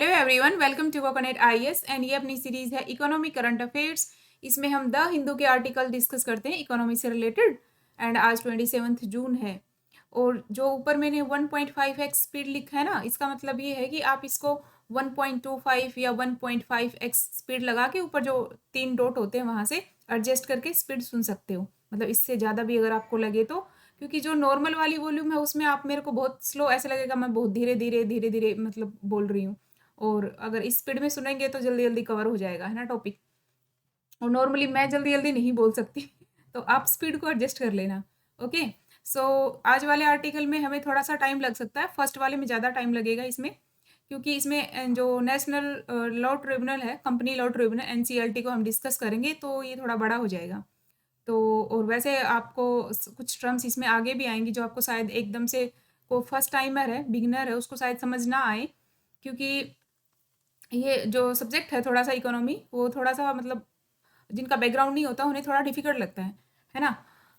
Hello everyone, welcome to coconut IAS and ये अपनी series है इकोनॉमी करंट अफेयर्स। इसमें हम द हिंदू के आर्टिकल डिस्कस करते हैं इकोनॉमी से रिलेटेड। एंड आज 27 जून है और जो ऊपर मैंने 1.5x स्पीड लिखा है ना, इसका मतलब ये है कि आप इसको 1.25 या 1.5x स्पीड लगा के ऊपर जो 3 डॉट होते हैं वहाँ से एडजस्ट करके स्पीड सुन सकते हो। मतलब इससे ज़्यादा भी अगर आपको लगे तो, क्योंकि जो नॉर्मल वाली वॉल्यूम है उसमें आप मेरे को बहुत स्लो ऐसे लगेगा, मैं बहुत धीरे धीरे धीरे धीरे मतलब बोल रही हूँ। और अगर इस स्पीड में सुनेंगे तो जल्दी जल्दी कवर हो जाएगा, है ना टॉपिक। और नॉर्मली मैं जल्दी जल्दी नहीं बोल सकती तो आप स्पीड को एडजस्ट कर लेना। ओके, सो आज वाले आर्टिकल में हमें थोड़ा सा टाइम लग सकता है, फर्स्ट वाले में ज़्यादा टाइम लगेगा इसमें, क्योंकि इसमें जो नेशनल लॉ ट्रिब्यूनल है, कंपनी लॉ ट्रिब्यूनल एनसीएलटी को हम डिस्कस करेंगे तो ये थोड़ा बड़ा हो जाएगा। तो और वैसे आपको कुछ टर्म्स इसमें आगे भी आएंगी जो आपको शायद एकदम से, को फर्स्ट टाइमर है, बिगिनर है, उसको शायद समझ ना आए, क्योंकि ये जो सब्जेक्ट है थोड़ा सा इकोनॉमी, वो थोड़ा सा मतलब जिनका बैकग्राउंड नहीं होता उन्हें थोड़ा डिफिकल्ट लगता है ना।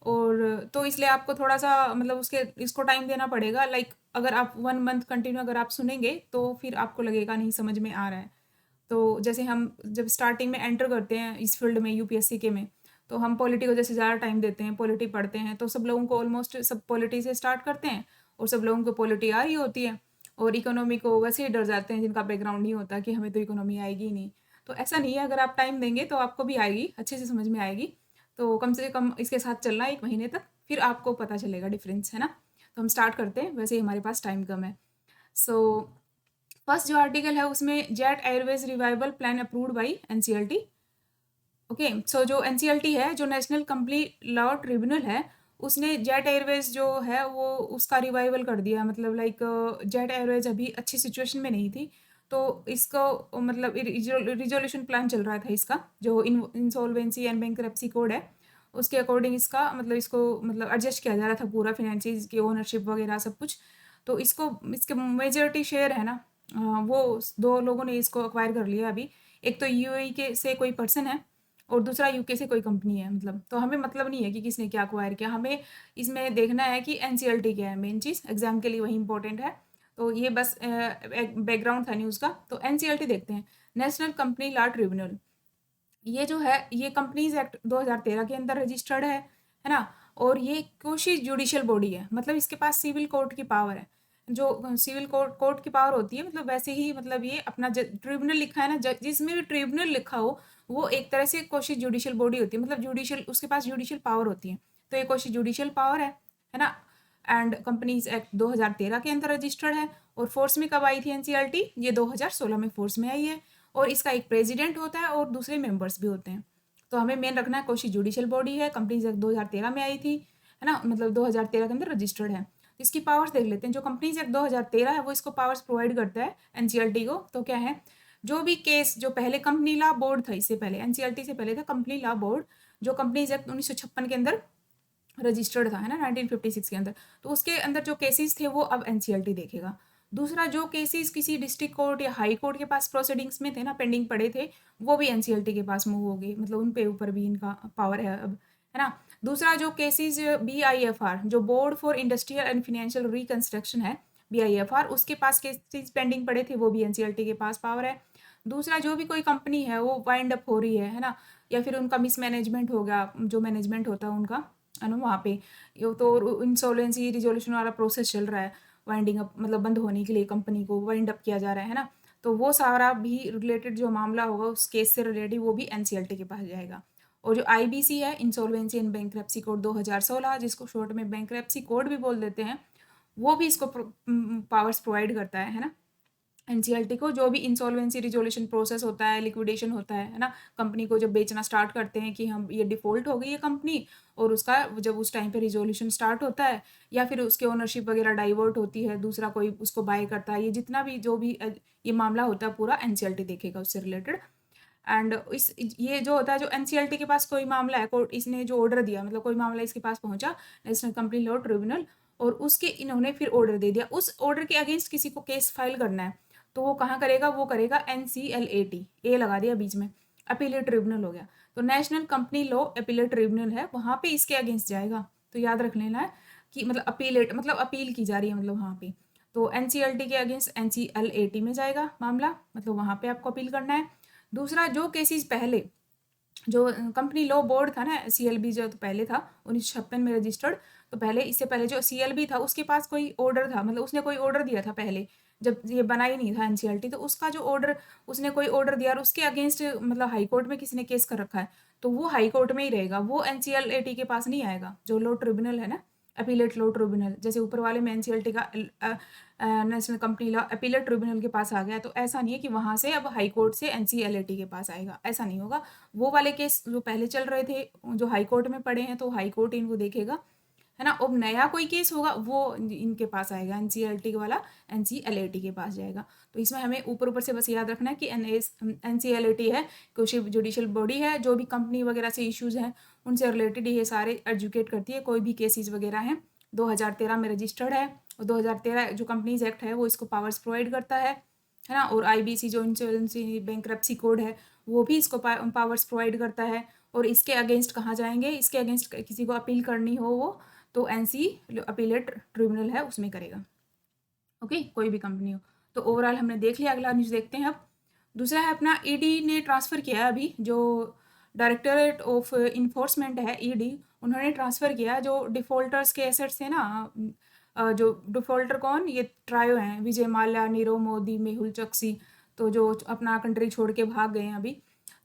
और तो इसलिए आपको थोड़ा सा मतलब उसके इसको टाइम देना पड़ेगा। लाइक अगर आप 1 मंथ कंटिन्यू अगर आप सुनेंगे तो फिर आपको लगेगा नहीं समझ में आ रहा है। तो जैसे हम जब स्टार्टिंग में एंटर करते हैं इस फील्ड में यूपीएससी के में, तो हम पॉलिटी को जैसे ज़्यादा टाइम देते हैं, पॉलिटी पढ़ते हैं, तो सब लोगों को ऑलमोस्ट सब पॉलिटी से स्टार्ट करते हैं और सब लोगों को पॉलिटी आ रही होती है। और इकोनॉमी को वैसे ही डर जाते हैं जिनका बैकग्राउंड नहीं होता कि हमें तो इकोनॉमी आएगी ही नहीं। तो ऐसा नहीं है, अगर आप टाइम देंगे तो आपको भी आएगी, अच्छे से समझ में आएगी। तो कम से कम इसके साथ चलना 1 महीने तक, फिर आपको पता चलेगा डिफरेंस, है ना। तो हम स्टार्ट करते हैं, वैसे ही हमारे पास टाइम कम है। सो फर्स्ट जो आर्टिकल है उसमें Jet Airways revival plan approved by NCLT. Okay, so जो एनसीएलटी है, जो नेशनल कंपनी लॉ ट्रिब्यूनल है, उसने जेट एयरवेज जो है वो उसका रिवाइवल कर दिया। मतलब लाइक जेट एयरवेज अभी अच्छी सिचुएशन में नहीं थी, तो इसको मतलब रिजोल्यूशन प्लान चल रहा था इसका, जो इंसॉल्वेंसी एंड बैंकरप्सी कोड है उसके अकॉर्डिंग इसका मतलब इसको मतलब एडजस्ट किया जा रहा था पूरा, फाइनेंसिस की ओनरशिप वगैरह सब कुछ। तो इसको इसके मेजॉरिटी शेयर है ना, वो 2 लोगों ने इसको अक्वायर कर लिया अभी। एक तो यूएई के से कोई पर्सन है और दूसरा यूके से कोई कंपनी है। मतलब तो हमें मतलब नहीं है कि किसने क्या अक्वायर किया, हमें इसमें देखना है कि एनसीएलटी क्या है, मेन चीज़ एग्जाम के लिए वही इंपॉर्टेंट है। तो ये बस एक बैकग्राउंड था न्यूज़ का। तो एनसीएलटी देखते हैं, नेशनल कंपनी लॉ ट्रिब्यूनल। ये जो है ये कंपनीज एक्ट 2013 के अंदर रजिस्टर्ड है ना। और ये कोशी जुडिशियल बॉडी है, मतलब इसके पास सिविल कोर्ट की पावर है। जो सिविल कोर्ट की पावर होती है, मतलब वैसे ही मतलब ये अपना ट्रिब्यूनल लिखा है ना, जिसमें भी ट्रिब्यूनल लिखा हो वो एक तरह से कोशी जुडिशियल बॉडी होती है, मतलब जुडिशियल, उसके पास जुडिशियल पावर होती है। तो ये कोशी जुडिशियल पावर है ना। एंड कंपनीज एक्ट 2013 के अंदर रजिस्टर्ड है। और फोर्स में कब आई थी एनसीएलटी? ये 2016 में फोर्स में आई है। और इसका एक प्रेसिडेंट होता है और दूसरे मेंबर्स भी होते हैं। तो हमें मेन रखना है कोशी जुडिशियल बॉडी है, कंपनीज एक्ट 2013 में आई थी, है ना, मतलब 2013 के अंदर रजिस्टर्ड है। तो इसकी पावर्स देख लेते हैं। जो कंपनीज एक्ट 2013 है वो इसको पावर्स प्रोवाइड करता है एनसीएलटी को। तो क्या है, जो भी केस, जो पहले कंपनी लॉ बोर्ड था, इससे पहले एनसीएलटी से पहले था कंपनी लॉ बोर्ड, जो कंपनीज एक्ट 1956 के अंदर रजिस्टर्ड था, है ना, 1956 के अंदर। तो उसके अंदर जो केसेस थे वो अब एनसीएलटी देखेगा। दूसरा, जो केसेस किसी डिस्ट्रिक्ट कोर्ट या हाई कोर्ट के पास प्रोसीडिंग्स में थे ना, पेंडिंग पड़े थे, वो भी एनसीएलटी के पास मूव हो गए, मतलब उन पे ऊपर भी इनका पावर है अब, है ना। दूसरा, जो केसेस बीआईएफआर, जो board for industrial and financial reconstruction है, बीआईएफआर, उसके पास केसेस पेंडिंग पड़े थे, वो भी एनसीएलटी के पास पावर है। दूसरा, जो भी कोई कंपनी है वो वाइंड अप हो रही है ना, या फिर उनका मिसमैनेजमेंट हो गया, जो मैनेजमेंट होता है उनका, है ना, वहाँ पे तो इंसॉल्वेंसी रिजोल्यूशन वाला प्रोसेस चल रहा है, वाइंडिंग अप मतलब बंद होने के लिए कंपनी को वाइंड अप किया जा रहा है ना। तो वो सारा भी रिलेटेड जो मामला होगा उस केस से रिलेटेड, वो भी एनसीएलटी के पास जाएगा। और जो आईबीसी है, इंसॉल्वेंसी एंड बैंकरप्सी कोड 2016, जिसको शॉर्ट में बैंकरप्सी कोड भी बोल देते हैं, वो भी इसको पावर्स प्रोवाइड करता है ना एनसीएलटी को। जो भी इंसॉल्वेंसी रिजोल्यूशन प्रोसेस होता है, लिक्विडेशन होता है ना, कंपनी को जब बेचना स्टार्ट करते हैं कि हम ये डिफॉल्ट हो गई है कंपनी, और उसका जब उस टाइम पे रिजोल्यूशन स्टार्ट होता है, या फिर उसके ओनरशिप वगैरह डाइवर्ट होती है, दूसरा कोई उसको बाय करता है, ये जितना भी जो भी ये मामला होता है पूरा एनसीएलटी देखेगा उससे रिलेटेड। एंड इस ये जो होता है, जो एनसीएलटी के पास कोई मामला है, कोर्ट इसने जो ऑर्डर दिया, मतलब कोई मामला इसके पास पहुंचा नेशनल कंपनी लॉ ट्रिब्यूनल, और उसके इन्होंने फिर ऑर्डर दे दिया, उस ऑर्डर के अगेंस्ट किसी को केस फाइल करना है, तो वो कहाँ करेगा, वो करेगा एनसीएलएटी, ए लगा दिया बीच में, अपीलेट ट्रिब्यूनल हो गया। तो national company law appellate tribunal है, वहाँ पे इसके अगेंस्ट जाएगा। तो याद रख लेना है कि मतलब अपीलेट मतलब अपील की जा रही है, मतलब वहाँ पे। तो एनसीएलटी के अगेंस्ट एनसीएलएटी में जाएगा मामला, मतलब वहाँ पे आपको अपील करना है। दूसरा, जो केसेस पहले जो कंपनी लॉ बोर्ड था ना, सीएलबी जो तो पहले था 1956 में रजिस्टर्ड, तो पहले इससे पहले जो सीएलबी था उसके पास कोई ऑर्डर था, मतलब उसने कोई ऑर्डर दिया था पहले जब ये बना ही नहीं था एनसीएलटी, तो उसका जो ऑर्डर उसने कोई ऑर्डर दिया और उसके अगेंस्ट मतलब हाई कोर्ट में किसी ने केस कर रखा है, तो वो हाई कोर्ट में ही रहेगा, वो एनसीएलएटी के पास नहीं आएगा। जो लॉ ट्रिब्यूनल है ना, अपीलेट लॉ ट्रिब्यूनल, जैसे ऊपर वाले में एनसीएलटी का national company law appellate tribunal के पास आ गया, तो ऐसा नहीं है कि वहाँ से अब हाई कोर्ट से एनसीएलएटी के पास आएगा, ऐसा नहीं होगा। वो वाले केस जो पहले चल रहे थे जो हाई कोर्ट में पड़े हैं, तो हाई कोर्ट इनको देखेगा, है ना। अब नया कोई केस होगा वो इनके पास आएगा, एनसीएलटी वाला एनसीएलएटी के पास जाएगा। तो इसमें हमें ऊपर ऊपर से बस याद रखना है कि एनसीएलएटी है कुछ जुडिशियल बॉडी है, जो भी कंपनी वगैरह से इश्यूज हैं उनसे रिलेटेड ये सारे एजुकेट करती है, कोई भी केसेस वगैरह हैं। 2013 में रजिस्टर्ड है, और 2013 जो कंपनीज एक्ट है वो इसको पावर्स प्रोवाइड करता है ना। और आईबीसी जो इंसॉल्वेंसी बैंक्रप्सी कोड है वो भी इसको पावर्स प्रोवाइड करता है। और इसके अगेंस्ट कहाँ जाएंगे, इसके अगेंस्ट किसी को अपील करनी हो वो तो एनसी अपीलेट ट्रिब्यूनल है उसमें करेगा। ओके, कोई भी कंपनी हो। तो ओवरऑल हमने देख लिया, अगला न्यूज़ देखते हैं अब। दूसरा है अपना ईडी ने ट्रांसफ़र किया है अभी, जो डायरेक्टरेट ऑफ इन्फोर्समेंट है ईडी, उन्होंने ट्रांसफ़र किया जो डिफ़ॉल्टर्स के एसेट्स थे ना, जो डिफ़ॉल्टर कौन, ये ट्रायो हैं, विजय माल्या, नीरव मोदी, मेहुल चोकसी, तो जो अपना कंट्री छोड़ के भाग गए हैं अभी,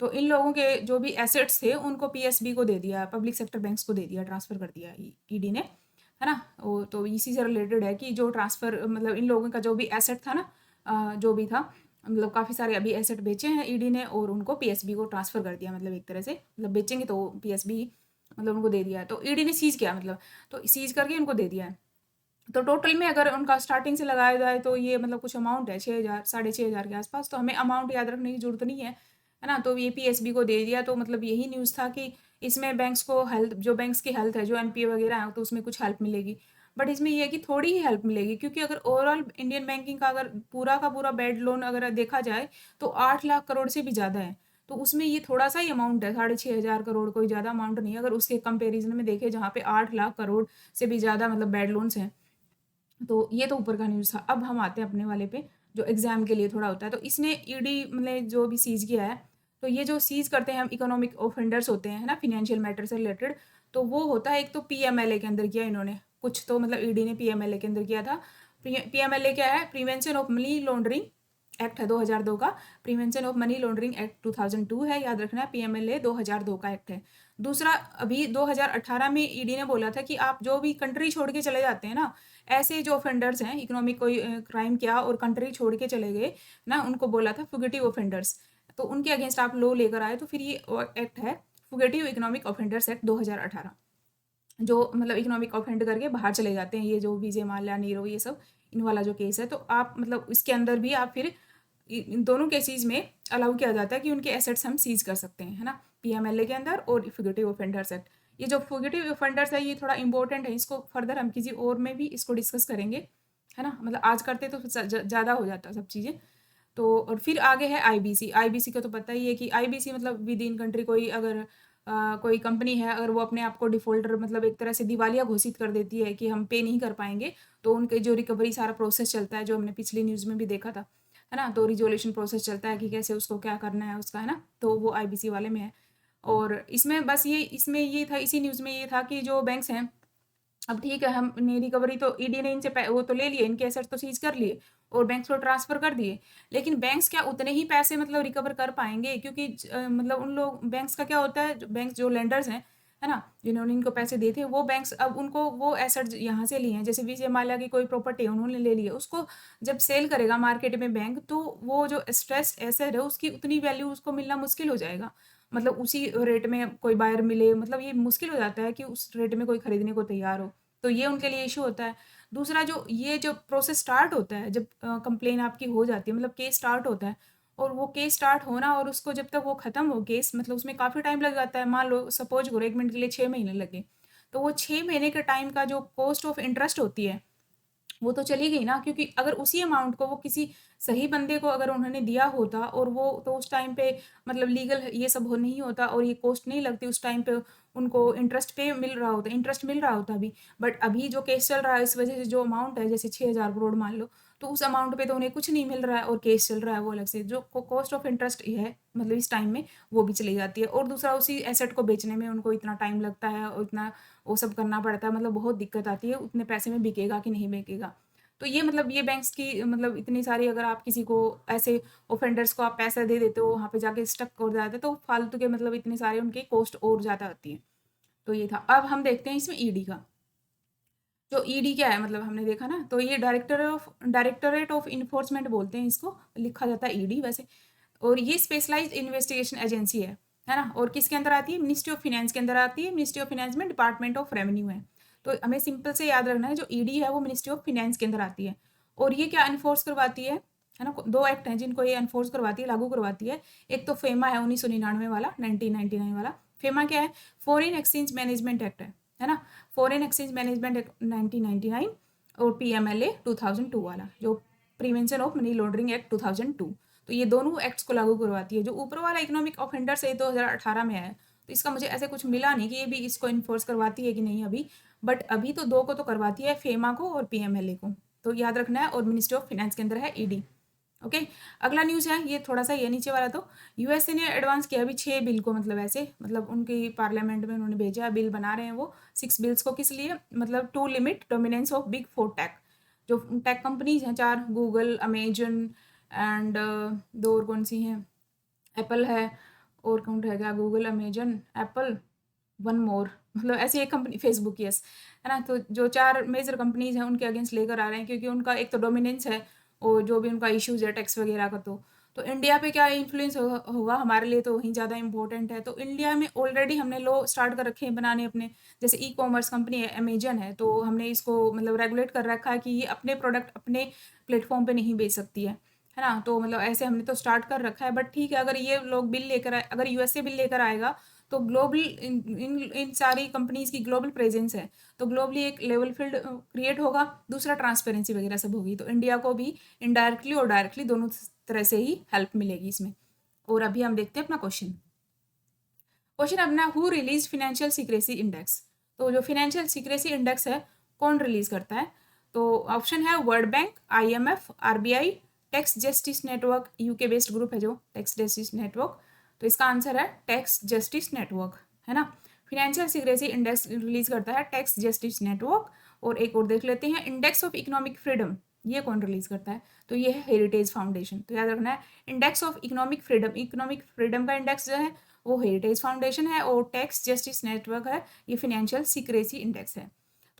तो इन लोगों के जो भी एसेट्स थे उनको पीएसबी को दे दिया, पब्लिक सेक्टर बैंक्स को दे दिया, ट्रांसफ़र कर दिया ईडी ने, है ना। वो तो इसी से रिलेटेड है कि जो ट्रांसफ़र मतलब इन लोगों का जो भी एसेट था ना, जो भी था, मतलब काफ़ी सारे अभी एसेट बेचे हैं ईडी ने और उनको पीएसबी को ट्रांसफ़र कर दिया, मतलब एक तरह से, मतलब बेचेंगे तो पीएसबी मतलब उनको दे दिया है, तो ईडी ने सीज़ किया, मतलब तो सीज़ करके उनको दे दिया है। तो टोटल में अगर उनका स्टार्टिंग से लगाया जाए तो ये मतलब कुछ अमाउंट है 6,000 6,500 के आसपास, तो हमें अमाउंट याद रखने की ज़रूरत नहीं है ना। तो ये पीएसबी को दे दिया, तो मतलब यही न्यूज़ था कि इसमें बैंक्स को हेल्प, जो बैंक्स की हेल्थ है, जो एनपीए वगैरह है, तो उसमें कुछ हेल्प मिलेगी। बट इसमें ये है कि थोड़ी ही हेल्प मिलेगी, क्योंकि अगर ओवरऑल इंडियन बैंकिंग का अगर पूरा का पूरा बैड लोन अगर देखा जाए तो 8 लाख करोड़ से भी ज़्यादा है। तो उसमें ये थोड़ा सा ही अमाउंट है, 6,500 करोड़, कोई ज़्यादा अमाउंट नहीं है अगर उसके कंपेरिजन में देखें, जहाँ पे 8 लाख करोड़ से भी ज़्यादा मतलब बैड लोन्स हैं। तो ये तो ऊपर का न्यूज़ था। अब हम आते हैं अपने वाले पे, जो एग्ज़ाम के लिए थोड़ा होता है। तो इसने ईडी मतलब जो भी सीज़ किया है, तो ये जो सीज़ करते हैं हम इकोनॉमिक ऑफेंडर्स होते हैं, है ना, फाइनेंशियल मैटर से रिलेटेड, तो वो होता है एक तो पीएमएलए के अंदर किया इन्होंने, कुछ तो मतलब ईडी ने पीएमएलए के अंदर किया था। पीएमएलए क्या है, prevention of money laundering act है 2002 का, prevention of money laundering act 2002 है, याद रखना है, पीएमएलए 2002 का एक्ट है। दूसरा, अभी 2018 में ईडी ने बोला था कि आप जो भी कंट्री छोड़ के चले जाते हैं ना, ऐसे जो ऑफेंडर्स हैं, इकोनॉमिक कोई क्राइम किया और कंट्री छोड़ के चले गए ना, उनको बोला था फुगिटिव ऑफेंडर्स, तो उनके अगेंस्ट आप लॉ लेकर आए, तो फिर ये एक्ट है फुगिटिव इकोनॉमिक ऑफेंडर्स एक्ट 2018, जो मतलब इकोनॉमिक ऑफेंड करके बाहर चले जाते हैं, ये जो विजय माल्या, नीरव, ये सब इन वाला जो केस है, तो आप मतलब इसके अंदर भी आप फिर इन दोनों केसेस में अलाउ किया जाता है कि उनके एसेट्स हम सीज कर सकते हैं, है ना, पीएमएलए के अंदर और फुगिटिव ऑफेंडर्स एक्ट। ये जो फुगिटिव ऑफेंडर्स है ये थोड़ा इंपॉर्टेंट है, इसको फर्दर हम किसी और में भी इसको डिस्कस करेंगे, है ना, मतलब आज करते तो ज़्यादा हो जाता सब चीज़ें। तो और फिर आगे है आईबीसी। आईबीसी का तो पता ही है कि आईबीसी मतलब विद इन कंट्री कोई अगर कोई कंपनी है, अगर वो अपने आप को डिफ़ॉल्टर मतलब एक तरह से दिवालिया घोषित कर देती है कि हम पे नहीं कर पाएंगे, तो उनके जो रिकवरी सारा प्रोसेस चलता है, जो हमने पिछली न्यूज़ में भी देखा था, है ना, तो रिजोल्यूशन प्रोसेस चलता है कि कैसे उसको क्या करना है उसका, है ना, तो वो आईबीसी वाले में है। और इसमें बस ये इसमें ये था, इसी न्यूज़ में ये था कि जो बैंक्स हैं, अब ठीक है, हमने रिकवरी तो ईडी ने इनसे वो तो ले लिए, इनके एसेट तो सीज कर लिए और बैंक्स को ट्रांसफर कर दिए, लेकिन बैंक्स क्या उतने ही पैसे मतलब रिकवर कर पाएंगे, क्योंकि मतलब उन लोग बैंक्स का क्या होता है, बैंक्स जो लेंडर्स हैं, है ना, जिन्होंने इनको पैसे दिए थे, वो बैंक्स अब उनको वो एसेट यहाँ से लिए हैं, जैसे विजय माल्या की कोई प्रॉपर्टी है उन्होंने ले ली है, उसको जब सेल करेगा मार्केट में बैंक, तो वो जो स्ट्रेस्ड एसेट है उसकी उतनी वैल्यू उसको मिलना मुश्किल हो जाएगा, मतलब उसी रेट में कोई बायर मिले, मतलब ये मुश्किल हो जाता है कि उस रेट में कोई खरीदने को तैयार हो, तो ये उनके लिए इशू होता है। दूसरा, जो ये जो प्रोसेस स्टार्ट होता है, जब कंप्लेन आपकी हो जाती है, मतलब केस स्टार्ट होता है, और वो केस स्टार्ट होना और उसको जब तक वो ख़त्म हो केस, मतलब उसमें काफ़ी टाइम लग जाता है। मान लो सपोज करो 1 मिनट के लिए 6 महीने लगे, तो वो 6 महीने के टाइम का जो कॉस्ट ऑफ इंटरेस्ट होती है वो तो चली गई ना, क्योंकि अगर उसी अमाउंट को वो किसी सही बंदे को अगर उन्होंने दिया होता और वो तो उस टाइम पे मतलब लीगल ये सब हो नहीं होता और ये कॉस्ट नहीं लगती उस टाइम पे, उनको इंटरेस्ट पे मिल रहा होता, इंटरेस्ट मिल रहा होता अभी। बट अभी जो केस चल रहा है इस वजह से जो अमाउंट है जैसे 6,000 करोड़ मान लो, तो उस अमाउंट पे तो उन्हें कुछ नहीं मिल रहा है और केस चल रहा है वो अलग से, जो कॉस्ट ऑफ इंटरेस्ट है मतलब इस टाइम में वो भी चली जाती है। और दूसरा उसी एसेट को बेचने में उनको इतना टाइम लगता है और इतना वो सब करना पड़ता है, मतलब बहुत दिक्कत आती है, उतने पैसे में बिकेगा कि नहीं बिकेगा। तो ये मतलब ये बैंक्स की मतलब इतनी सारी, अगर आप किसी को ऐसे ऑफेंडर्स को आप पैसा दे देते हो वहाँ पे जाके स्टक हो जाते तो फालतू के मतलब इतने सारे उनके कॉस्ट और ज़्यादा आती है। तो ये था। अब हम देखते हैं इसमें ईडी का। जो ईडी क्या है मतलब हमने देखा ना, तो ये डायरेक्टोरेट ऑफ इन्फोर्समेंट बोलते हैं इसको, लिखा जाता है ईडी वैसे। और ये स्पेशलाइज्ड इन्वेस्टिगेशन एजेंसी है ना। और किसके अंदर आती है? मिनिस्ट्री ऑफ फिनेंस के अंदर आती है। मिनिस्ट्री ऑफ फिनेंस में डिपार्टमेंट ऑफ रेवेन्यू है। तो हमें सिंपल से याद रखना है, जो ईडी है वो मिनिस्ट्री ऑफ फिनेंस के अंदर आती है। और ये क्या इन्फोर्स करवाती है ना, दो एक्ट हैं जिनको ये इन्फोर्स करवाती है, लागू करवाती है। एक तो फेमा है 1999 वाला, 1999 वाला। फेमा क्या है? फॉरेन एक्सचेंज मैनेजमेंट एक्ट है ना। Foreign exchange management act 1999। और पीएमएलए 2002 वाला, जो prevention of money laundering act 2002। तो ये दोनों एक्ट्स को लागू करवाती है। जो ऊपर वाला इकोनॉमिक ऑफेंडर्स है 2018 में है, तो इसका मुझे ऐसे कुछ मिला नहीं कि ये भी इसको इन्फोर्स करवाती है कि नहीं अभी। बट अभी तो दो को तो करवाती है, फेमा को और पीएमएलए को, तो याद रखना है। और मिनिस्ट्री ऑफ फाइनेंस के अंदर है ईडी। ओके। अगला न्यूज़ है ये थोड़ा सा, ये नीचे वाला। तो यूएसए ने एडवांस किया अभी 6 बिल को, मतलब ऐसे मतलब उनकी पार्लियामेंट में उन्होंने भेजा, बिल बना रहे हैं वो 6 बिल्स को। किस लिए? मतलब to limit dominance of big four tech. जो टेक कंपनीज हैं 4, गूगल, अमेजन एंड दो और कौन सी हैं, एप्पल है, और कौन रह गया? Google, Amazon, Apple, one more, मतलब ऐसी एक कंपनी, फेसबुक, यस, है ना। तो जो 4 मेजर कंपनीज हैं उनके अगेंस्ट लेकर आ रहे हैं, क्योंकि उनका एक तो डोमिनेंस है और जो भी उनका इश्यूज है टैक्स वगैरह का। तो इंडिया पे क्या इन्फ्लुएंस होगा हमारे लिए, तो वहीं ज़्यादा इंपॉर्टेंट है। तो इंडिया में ऑलरेडी हमने लॉ स्टार्ट कर रखे हैं बनाने अपने, जैसे ई कॉमर्स कंपनी है अमेजन है, तो हमने इसको मतलब रेगुलेट कर रखा है कि ये अपने प्रोडक्ट अपने प्लेटफॉर्म पे नहीं बेच सकती है ना। तो मतलब ऐसे हमने तो स्टार्ट कर रखा है। बट ठीक है, अगर ये लोग बिल लेकर आए, अगर यूएसए बिल लेकर आएगा तो ग्लोबल इन सारी कंपनीज की ग्लोबल प्रेजेंस है, तो ग्लोबली एक लेवल फील्ड क्रिएट होगा। दूसरा ट्रांसपेरेंसी वगैरह सब होगी, तो इंडिया को भी इनडायरेक्टली और डायरेक्टली दोनों तरह से ही हेल्प मिलेगी इसमें। और अभी हम देखते हैं अपना क्वेश्चन। क्वेश्चन अपना, who release financial secrecy index. तो जो फाइनेंशियल सीक्रेसी इंडेक्स है कौन रिलीज करता है? तो ऑप्शन है world bank, IMF, RBI, tax justice network, UK based group है जो टैक्स जस्टिस नेटवर्क। तो इसका आंसर है टैक्स जस्टिस नेटवर्क, है ना। फाइनेंशियल सीक्रेसी इंडेक्स रिलीज करता है टैक्स जस्टिस नेटवर्क। और एक और देख लेते हैं, इंडेक्स ऑफ इकोनॉमिक फ्रीडम, ये कौन रिलीज करता है? तो ये है हेरिटेज फाउंडेशन। तो याद रखना है, इंडेक्स ऑफ इकोनॉमिक फ्रीडम का इंडेक्स जो है वो हेरिटेज फाउंडेशन है, और टैक्स जस्टिस नेटवर्क है ये फाइनेंशियल सीक्रेसी इंडेक्स है।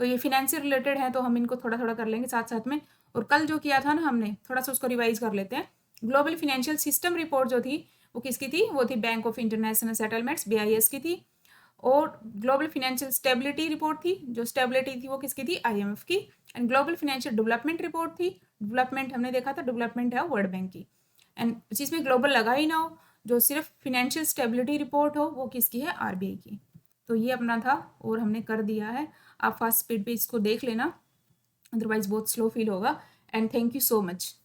तो ये फिनेंस से रिलेटेड है, तो हम इनको थोड़ा थोड़ा कर लेंगे साथ साथ में। और कल जो किया था ना हमने, थोड़ा सा उसको रिवाइज कर लेते हैं। ग्लोबल फाइनेंशियल सिस्टम रिपोर्ट जो थी वो किसकी थी? वो थी bank of international settlements, BIS की थी। और ग्लोबल फाइनेंशियल स्टेबिलिटी रिपोर्ट थी, जो स्टेबिलिटी थी वो किसकी थी? आईएमएफ की। And global financial development report थी, डेवलपमेंट हमने देखा था, डेवलपमेंट है वर्ल्ड बैंक की। एंड जिसमें ग्लोबल लगा ही ना हो, जो सिर्फ फिनेंशियल स्टेबिलिटी रिपोर्ट हो, वो किसकी है? आरबीआई की। तो ये अपना था और हमने कर दिया है। आप फास्ट स्पीड पे इसको देख लेना, अदरवाइज बहुत स्लो फील होगा। And thank you so much.